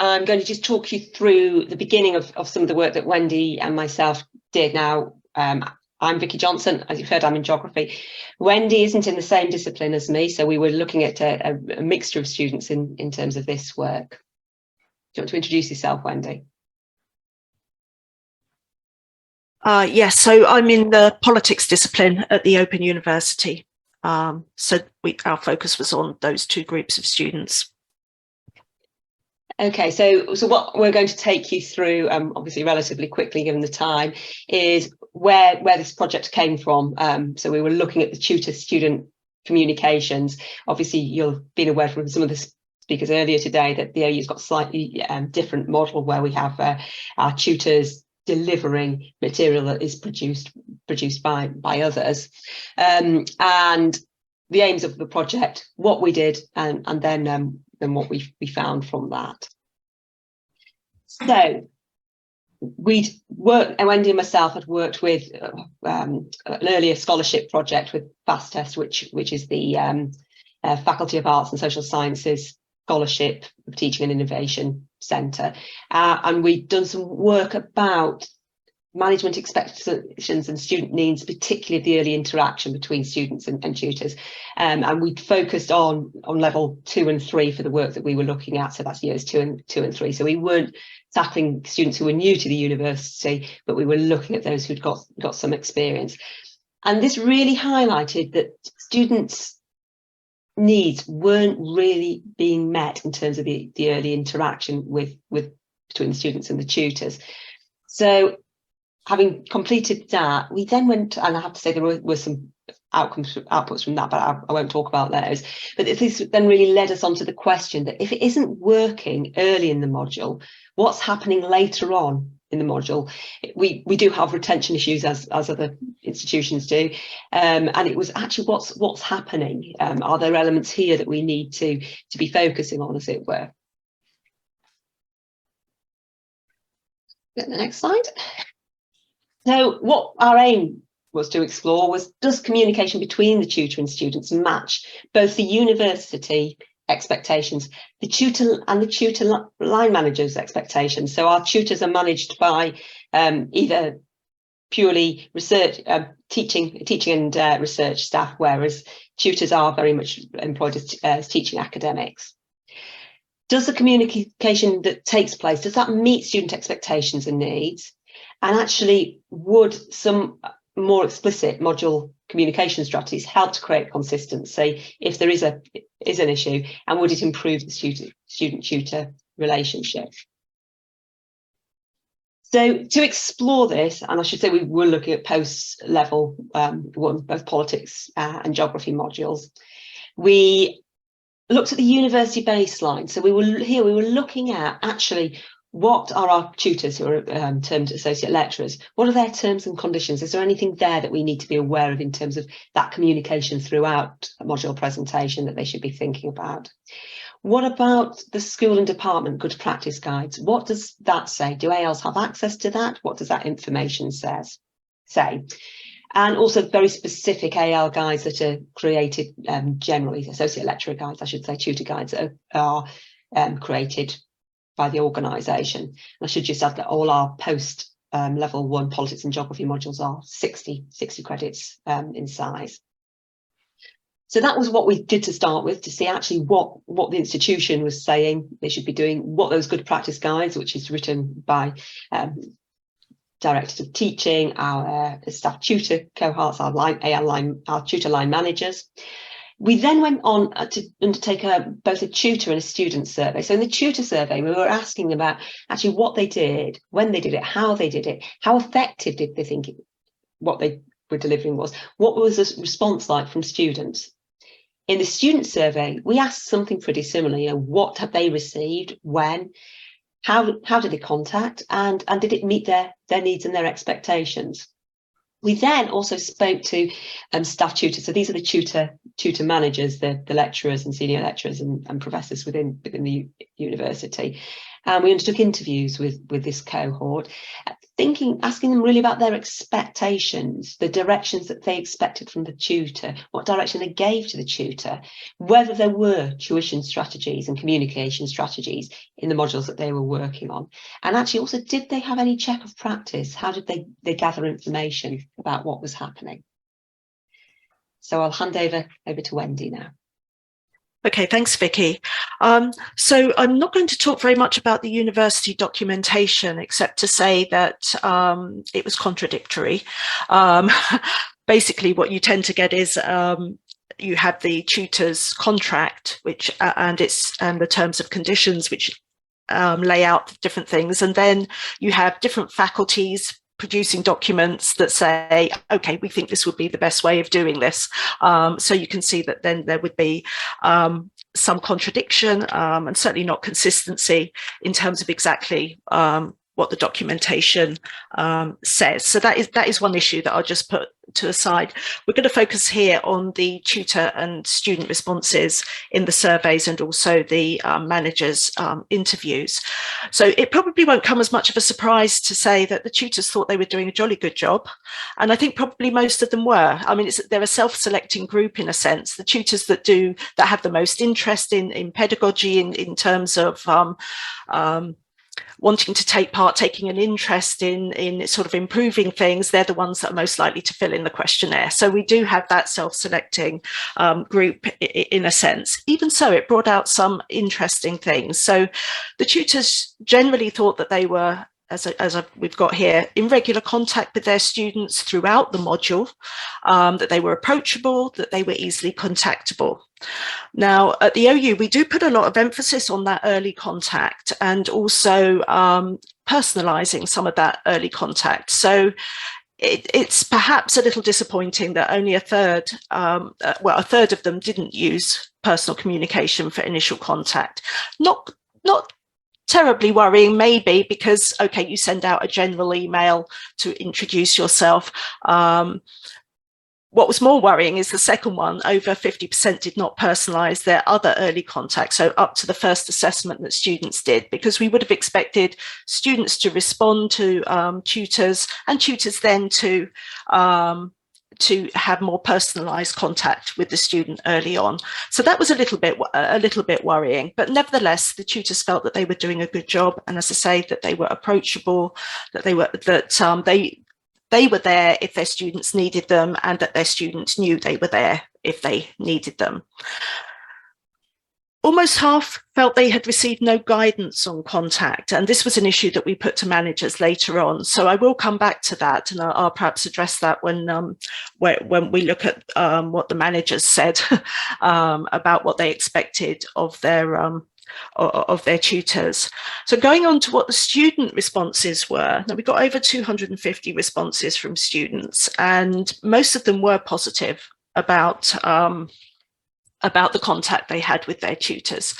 I'm going to just talk you through the beginning of some of the work that Wendy and myself did. Now, I'm Vicky Johnson. As you've heard, I'm in geography. Wendy isn't in the same discipline as me, so we were looking at a mixture of students in terms of this work. Do you want to introduce yourself, Wendy? Yes, so I'm in the politics discipline at the Open University. Our focus was on those two groups of students. Okay, so what we're going to take you through, obviously relatively quickly given the time, is where this project came from. So we were looking at the tutor-student communications. Obviously, you've been aware from some of the speakers earlier today that the OU's got a slightly different model where we have our tutors delivering material that is produced by others, and the aims of the project, what we did, and then what we found from that. So Wendy and myself had worked with an earlier scholarship project with FastTest, which is the Faculty of Arts and Social Sciences Scholarship of Teaching and Innovation Centre, and we'd done some work about management expectations and student needs, particularly the early interaction between students and tutors, and we focused on level 2 and 3 for the work that we were looking at. So that's years 2 and 3. So we weren't tackling students who were new to the university, but we were looking at those who'd got some experience. And this really highlighted that students' needs weren't really being met in terms of the early interaction between the students and the tutors. So having completed that, we then went, and I have to say there were some outputs from that, but I won't talk about those. But this then really led us on to the question that if it isn't working early in the module, what's happening later on in the module? We do have retention issues as other institutions do, and it was actually what's happening. Are there elements here that we need to be focusing on, as it were? Get the next slide. So what our aim was to explore was, does communication between the tutor and students match both the university expectations, the tutor and the tutor line managers' expectations? So our tutors are managed by either purely research, teaching and research staff, whereas tutors are very much employed as teaching academics. Does the communication that takes place, does that meet student expectations and needs? And actually, would some more explicit module communication strategies help to create consistency if there is an issue, and would it improve the student-tutor relationship? So to explore this, and I should say we were looking at post-level both politics and geography modules, we looked at the university baseline. So we were looking at actually, what are our tutors who are termed associate lecturers? What are their terms and conditions? Is there anything there that we need to be aware of in terms of that communication throughout a module presentation that they should be thinking about? What about the school and department good practice guides? What does that say? Do ALs have access to that? What does that information say? And also very specific AL guides that are created generally, associate lecturer guides, I should say, tutor guides that are created by the organisation. I should just add that all our post level 1 politics and geography modules are 60 credits in size. So that was what we did to start with, to see actually what the institution was saying they should be doing, what those good practice guides, which is written by directors of teaching, our staff tutor cohorts, our tutor line managers. We then went on to undertake both a tutor and a student survey. So in the tutor survey, we were asking about actually what they did, when they did it, how effective did they think what they were delivering was, what was the response like from students. In the student survey, we asked something pretty similar, what have they received, when, how did they contact, and did it meet their needs and their expectations? We then also spoke to staff tutors. So these are the tutor managers, the lecturers and senior lecturers and professors within the university. And we undertook interviews with this cohort. asking them really about their expectations, the directions that they expected from the tutor, what direction they gave to the tutor, whether there were tuition strategies and communication strategies in the modules that they were working on. And actually also, did they have any check of practice? How did they gather information about what was happening? So I'll hand over to Wendy now. Okay, thanks, Vicky. So I'm not going to talk very much about the university documentation, except to say that it was contradictory. Basically, what you tend to get is you have the tutor's contract, which and the terms of conditions, which lay out different things, and then you have different faculties producing documents that say, okay, we think this would be the best way of doing this. So you can see that then there would be some contradiction and certainly not consistency in terms of exactly what the documentation says. So that is one issue that I'll just put to the side. We're going to focus here on the tutor and student responses in the surveys and also the managers' interviews. So it probably won't come as much of a surprise to say that the tutors thought they were doing a jolly good job. And I think probably most of them were. I mean, they're a self-selecting group in a sense. The tutors that have the most interest in pedagogy in terms of wanting to take part, taking an interest in sort of improving things, they're the ones that are most likely to fill in the questionnaire. So we do have that self-selecting group in a sense. Even so, it brought out some interesting things. So the tutors generally thought that they were, we've got here, in regular contact with their students throughout the module, that they were approachable, that they were easily contactable. Now, at the OU, we do put a lot of emphasis on that early contact and also personalising some of that early contact. So it's perhaps a little disappointing that only a third of them didn't use personal communication for initial contact. Not terribly worrying, maybe, because, okay, you send out a general email to introduce yourself. What was more worrying is the second one. Over 50% did not personalise their other early contact, so up to the first assessment that students did, because we would have expected students to respond to tutors and tutors then to have more personalised contact with the student early on. So that was a little bit worrying, but nevertheless, the tutors felt that they were doing a good job, and as I say, that they were approachable, that they were there if their students needed them, and that their students knew they were there if they needed them. Almost half felt they had received no guidance on contact, and this was an issue that we put to managers later on. So I will come back to that, and I'll perhaps address that when we look at what the managers said about what they expected of their tutors. So going on to what the student responses were, now we got over 250 responses from students, and most of them were positive about the contact they had with their tutors.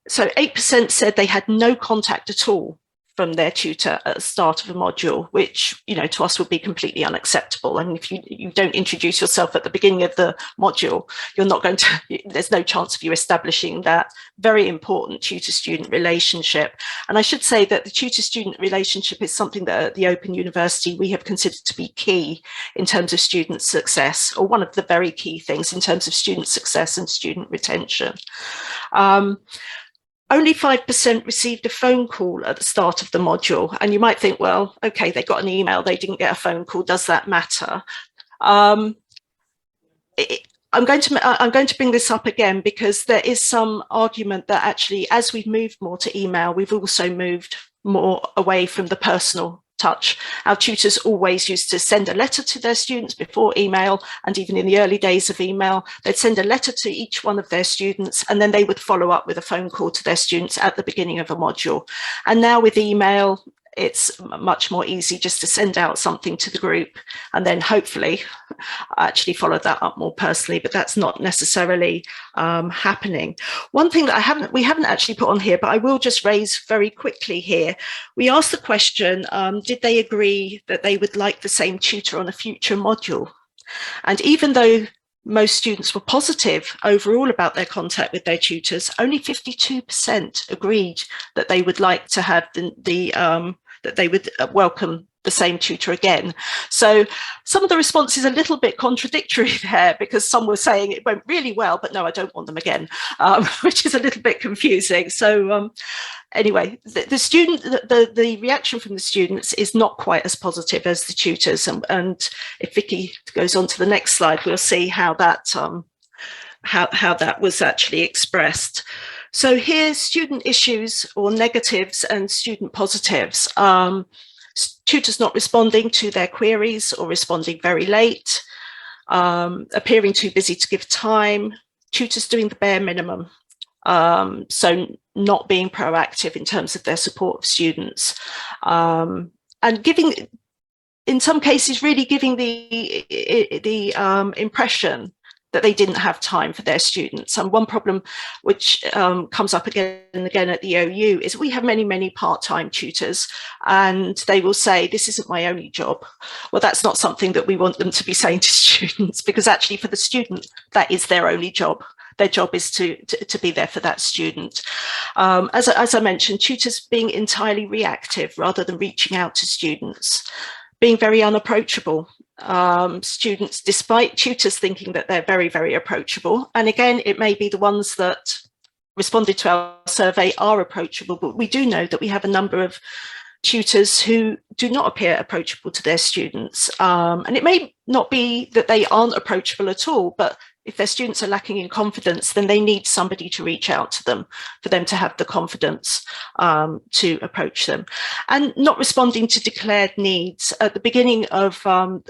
So 8% said they had no contact at all from their tutor at the start of a module, which, to us would be completely unacceptable. And if you don't introduce yourself at the beginning of the module, there's no chance of you establishing that very important tutor-student relationship. And I should say that the tutor-student relationship is something that at the Open University we have considered to be key in terms of student success, or one of the very key things in terms of student success and student retention. Only 5% received a phone call at the start of the module. And you might think, well, okay, they got an email, they didn't get a phone call. Does that matter? I'm going to bring this up again because there is some argument that actually, as we've moved more to email, we've also moved more away from the personal touch. Our tutors always used to send a letter to their students before email, and even in the early days of email, they'd send a letter to each one of their students, and then they would follow up with a phone call to their students at the beginning of a module. And now with email, it's much more easy just to send out something to the group and then hopefully actually follow that up more personally, but that's not necessarily happening. One thing that we haven't actually put on here, but I will just raise very quickly here. We asked the question, did they agree that they would like the same tutor on a future module? And even though most students were positive overall about their contact with their tutors, only 52% agreed that they would like to have that they would welcome the same tutor again. So some of the responses are a little bit contradictory there, because some were saying it went really well, but no, I don't want them again, which is a little bit confusing. So anyway, the reaction from the students is not quite as positive as the tutors. And if Vicky goes on to the next slide, we'll see how that how that was actually expressed. So here's student issues or negatives and student positives. Tutors not responding to their queries or responding very late, appearing too busy to give time, tutors doing the bare minimum. So not being proactive in terms of their support of students, and giving, in some cases, really giving the impression that they didn't have time for their students. And one problem which comes up again and again at the OU is we have many, many part-time tutors, and they will say, this isn't my only job. Well, that's not something that we want them to be saying to students, because actually for the student, that is their only job. Their job is to be there for that student. As I mentioned, tutors being entirely reactive rather than reaching out to students, being very unapproachable. Students, despite tutors thinking that they're very, very approachable, and again, it may be the ones that responded to our survey are approachable, but we do know that we have a number of tutors who do not appear approachable to their students. And it may not be that they aren't approachable at all, but if their students are lacking in confidence, then they need somebody to reach out to them for them to have the confidence to approach them. And not responding to declared needs. At the beginning of our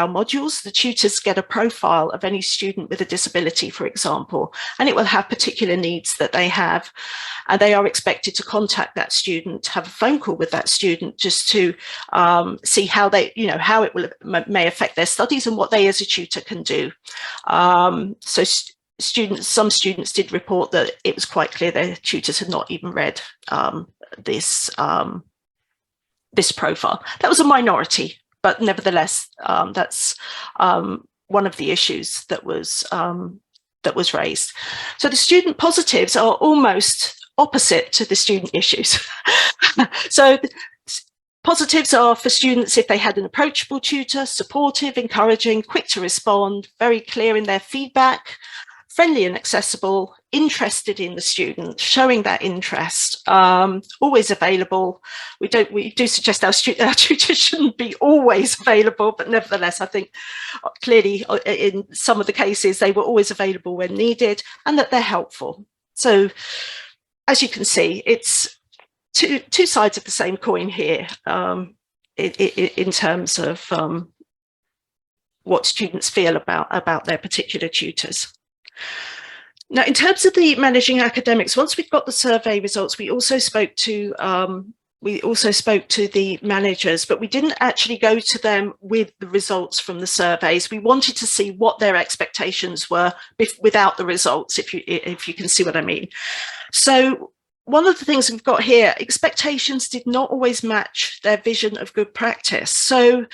modules, the tutors get a profile of any student with a disability, for example, and it will have particular needs that they have. And they are expected to contact that student, have a phone call with that student, just to see how they, how it may affect their studies and what they as a tutor can do. So some students did report that it was quite clear their tutors had not even read this profile. That was a minority, but nevertheless, that's one of the issues that was raised. So the student positives are almost opposite to the student issues. So positives are for students if they had an approachable tutor, supportive, encouraging, quick to respond, very clear in their feedback, friendly and accessible, interested in the student, showing that interest, always available. We do suggest our tutors shouldn't be always available, but nevertheless, I think clearly in some of the cases, they were always available when needed, and that they're helpful. So as you can see, it's two sides of the same coin here in terms of what students feel about their particular tutors. Now, in terms of the managing academics, once we've got the survey results, we also spoke to the managers, but we didn't actually go to them with the results from the surveys. We wanted to see what their expectations were without the results, if you can see what I mean. So one of the things we've got here, expectations did not always match their vision of good practice. So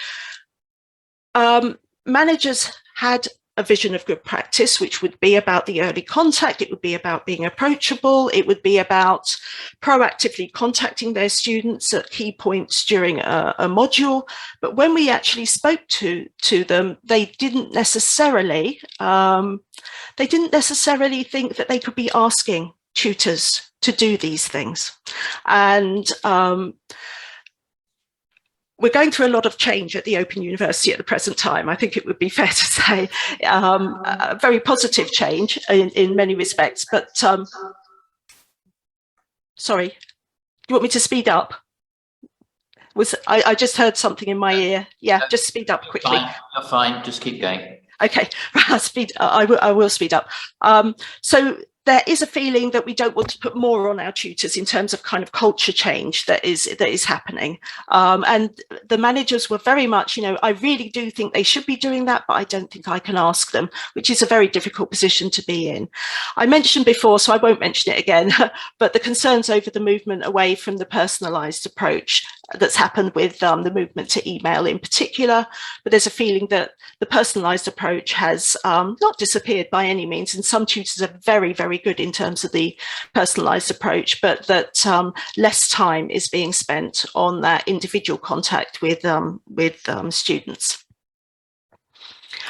managers had a vision of good practice, which would be about the early contact. It would be about being approachable. It would be about proactively contacting their students at key points during a module. But when we actually spoke to them, they didn't necessarily think that they could be asking tutors to do these things. And we're going through a lot of change at the Open University at the present time. I think it would be fair to say a very positive change in many respects. But sorry, do you want me to speed up? I just heard something in my ear. Yeah, just speed up quickly. You're fine. Just keep going. Okay, I will speed up. So there is a feeling that we don't want to put more on our tutors in terms of kind of culture change that is happening. And the managers were very much, I really do think they should be doing that, but I don't think I can ask them, which is a very difficult position to be in. I mentioned before, so I won't mention it again, but the concerns over the movement away from the personalised approach. that's happened with the movement to email in particular, but there's a feeling that the personalised approach has not disappeared by any means, and some tutors are very, very good in terms of the personalised approach, but that less time is being spent on that individual contact with students.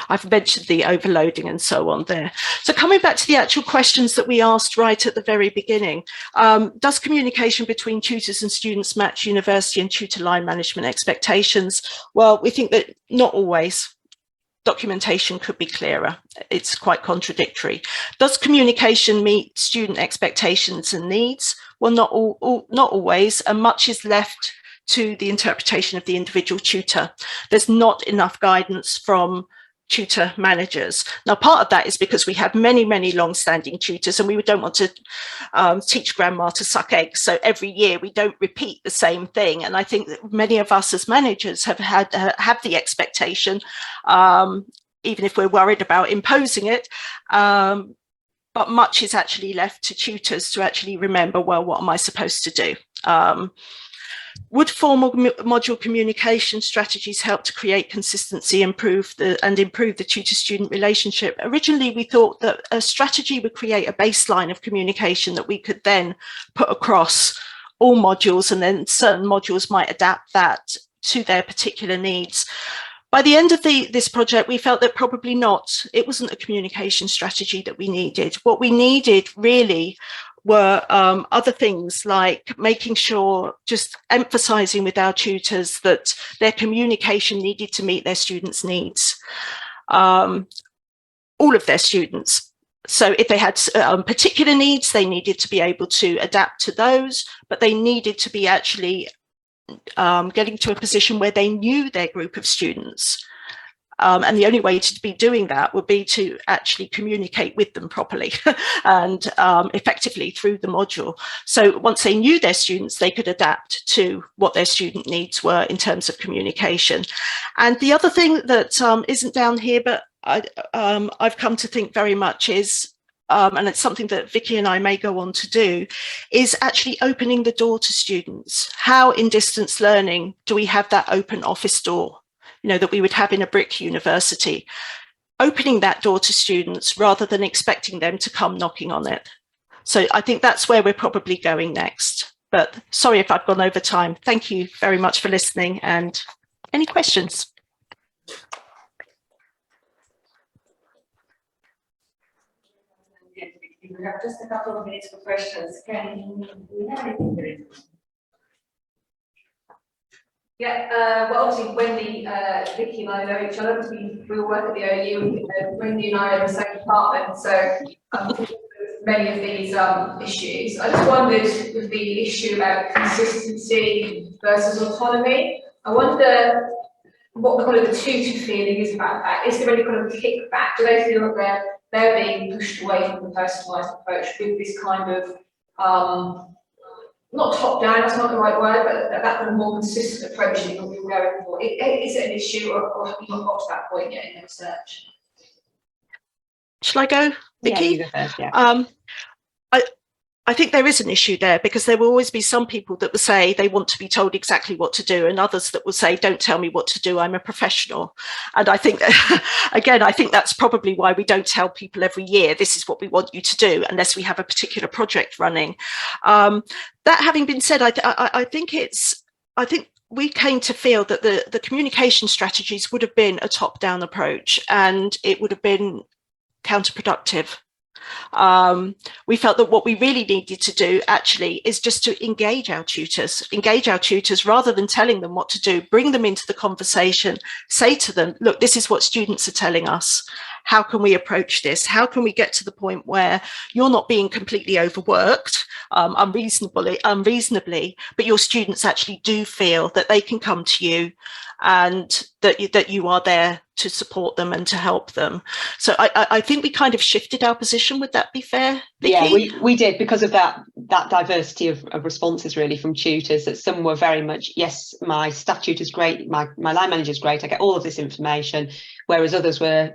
I've mentioned the overloading and so on there. So coming back to the actual questions that we asked right at the very beginning, does communication between tutors and students match university and tutor line management expectations? Well, we think that not always. Documentation could be clearer. It's quite contradictory. Does communication meet student expectations and needs? Well, not always, and much is left to the interpretation of the individual tutor. There's not enough guidance from tutor managers. Now, part of that is because we have many, many long-standing tutors, and we don't want to teach grandma to suck eggs. So every year we don't repeat the same thing. And I think that many of us as managers have the expectation, even if we're worried about imposing it, but much is actually left to tutors to actually remember, well, what am I supposed to do? Would formal module communication strategies help to create consistency and improve the tutor-student relationship? Originally, we thought that a strategy would create a baseline of communication that we could then put across all modules, and then certain modules might adapt that to their particular needs. By the end of this project, we felt that probably not. It wasn't a communication strategy that we needed. What we needed really were other things, like making sure, just emphasising with our tutors that their communication needed to meet their students' needs, all of their students. So if they had particular needs, they needed to be able to adapt to those, but they needed to be actually getting to a position where they knew their group of students. And the only way to be doing that would be to actually communicate with them properly and effectively through the module. So once they knew their students, they could adapt to what their student needs were in terms of communication. And the other thing that isn't down here, but I've come to think very much is, and it's something that Vicky and I may go on to do, is actually opening the door to students. How in distance learning do we have that open office door, you know, that we would have in a brick university? Opening that door to students rather than expecting them to come knocking on it. So I think that's where we're probably going next. But sorry if I've gone over time. Thank you very much for listening, and any questions? We have just a couple of minutes for questions. Can we have anything? Yeah, well, obviously, Wendy, Vicky and I know each other because we all work at the OU. Wendy and I are in the same department, so many of these issues. I just wondered with the issue about consistency versus autonomy. I wonder what kind of the tutor feeling is about that. Is there any kind of kickback? Do they feel that they're being pushed away from the personalised approach with this kind of not top down, that's not the right word, but that kind of more consistent approach that you're going for? Is it an issue, or have you not got to that point yet in the research? Shall I go, Vicky? Yeah, you go first, yeah. I think there is an issue there, because there will always be some people that will say they want to be told exactly what to do, and others that will say, don't tell me what to do, I'm a professional. And I think, again, I think that's probably why we don't tell people every year, this is what we want you to do, unless we have a particular project running. That having been said, I think we came to feel that the communication strategies would have been a top-down approach, and it would have been counterproductive. We felt that what we really needed to do actually is just to engage our tutors rather than telling them what to do. Bring them into the conversation, say to them, look, this is what students are telling us. How can we approach this? How can we get to the point where you're not being completely overworked unreasonably, but your students actually do feel that they can come to you and that you are there to support them and to help them. So I think we kind of shifted our position. Would that be fair, Vicky? Yeah, we did, because of that diversity of responses really from tutors, that some were very much, yes, my staff tutor's great, my line manager's great, I get all of this information, whereas others were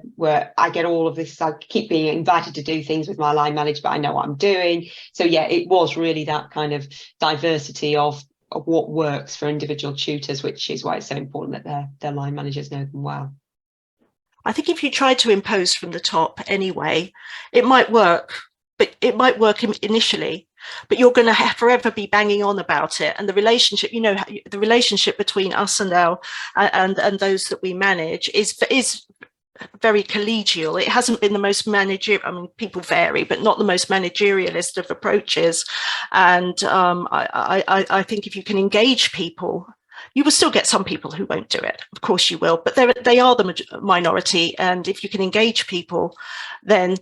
I get all of this, I keep being invited to do things with my line manager, but I know what I'm doing. So yeah, it was really that kind of diversity of what works for individual tutors, which is why it's so important that their line managers know them well. I think if you try to impose from the top anyway, it might work, but it might work initially, but you're going to forever be banging on about it. And the relationship, you know, the relationship between us and and those that we manage is very collegial. It hasn't been the most managerial, I mean, people vary, but not the most managerialist of approaches. And I think if you can engage people, you will still get some people who won't do it. Of course you will, but they are the minority. And if you can engage people, then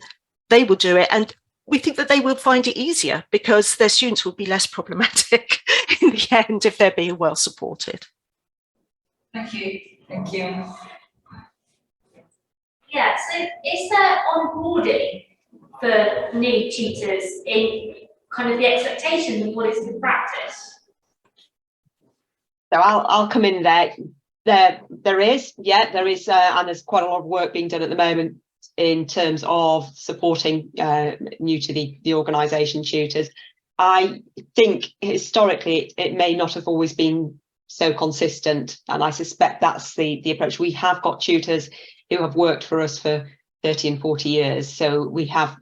they will do it. And we think that they will find it easier because their students will be less problematic in the end if they're being well supported. Thank you. Thank you. Yeah, so is there onboarding for new tutors in kind of the expectations of what is good practice? So I'll come in there. There is, and there's quite a lot of work being done at the moment in terms of supporting new to the organisation tutors. I think historically it may not have always been so consistent, and I suspect that's the approach. We have got tutors who have worked for us for 30 and 40 years, so we have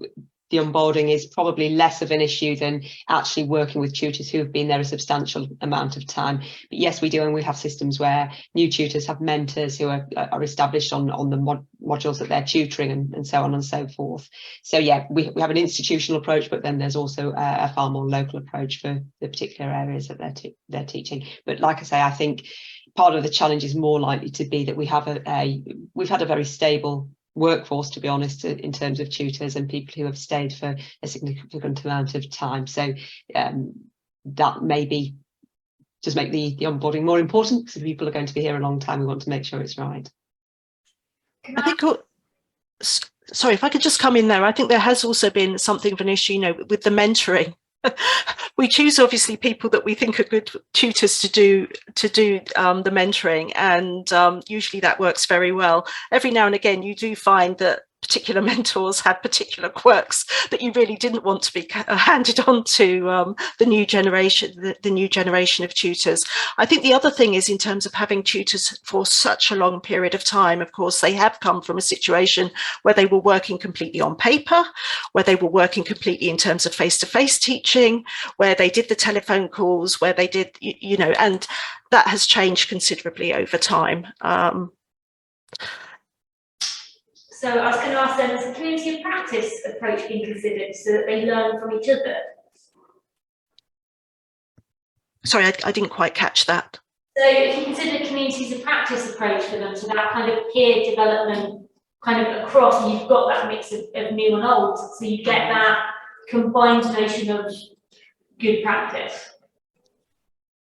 the onboarding is probably less of an issue than actually working with tutors who have been there a substantial amount of time. But yes, we do, and we have systems where new tutors have mentors who are established on the modules that they're tutoring and so on and so forth. So yeah, we have an institutional approach, but then there's also a far more local approach for the particular areas that they're teaching. But like I say, I think part of the challenge is more likely to be that we have we've had a very stable workforce, to be honest, in terms of tutors and people who have stayed for a significant amount of time. So that maybe just make the onboarding more important, because if people are going to be here a long time, we want to make sure it's right. I think, sorry, if I could just come in there, I think there has also been something of an issue, you know, with the mentoring. We choose obviously people that we think are good tutors to do the mentoring, and usually that works very well. Every now and again you do find that particular mentors had particular quirks that you really didn't want to be handed on to the new generation of tutors. I think the other thing is, in terms of having tutors for such a long period of time, of course they have come from a situation where they were working completely on paper, where they were working completely in terms of face-to-face teaching, where they did the telephone calls, where they did, you know, and that has changed considerably over time. So I was going to ask them, has a community of practice approach been considered so that they learn from each other? Sorry, I didn't quite catch that. So if you consider communities of practice approach for them, so that kind of peer development kind of across, and you've got that mix of new and old, so you get that combined notion of good practice.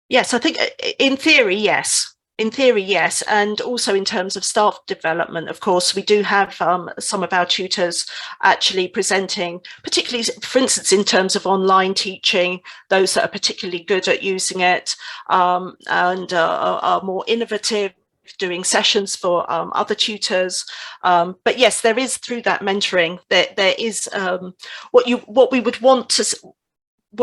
Yes, I think in theory, yes. In theory, yes. And also in terms of staff development, of course, we do have some of our tutors actually presenting, particularly, for instance, in terms of online teaching, those that are particularly good at using it and are more innovative, doing sessions for other tutors. But yes, there is, through that mentoring, there is what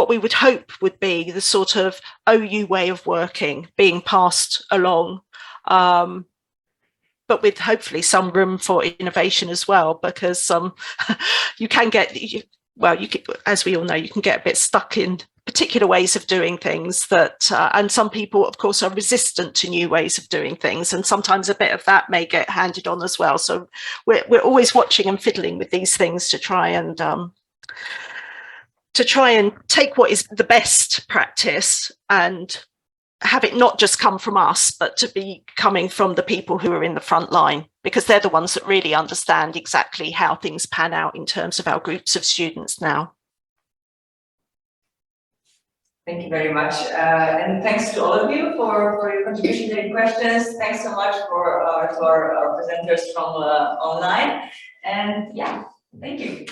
we would hope would be the sort of OU way of working being passed along, but with hopefully some room for innovation as well, because you can get, as we all know, you can get a bit stuck in particular ways of doing things that, and some people, of course, are resistant to new ways of doing things, and sometimes a bit of that may get handed on as well. So we're always watching and fiddling with these things to try and take what is the best practice and have it not just come from us, but to be coming from the people who are in the front line, because they're the ones that really understand exactly how things pan out in terms of our groups of students now. Thank you very much. And thanks to all of you for your contributions and questions. Thanks so much to our presenters from online. And yeah, thank you.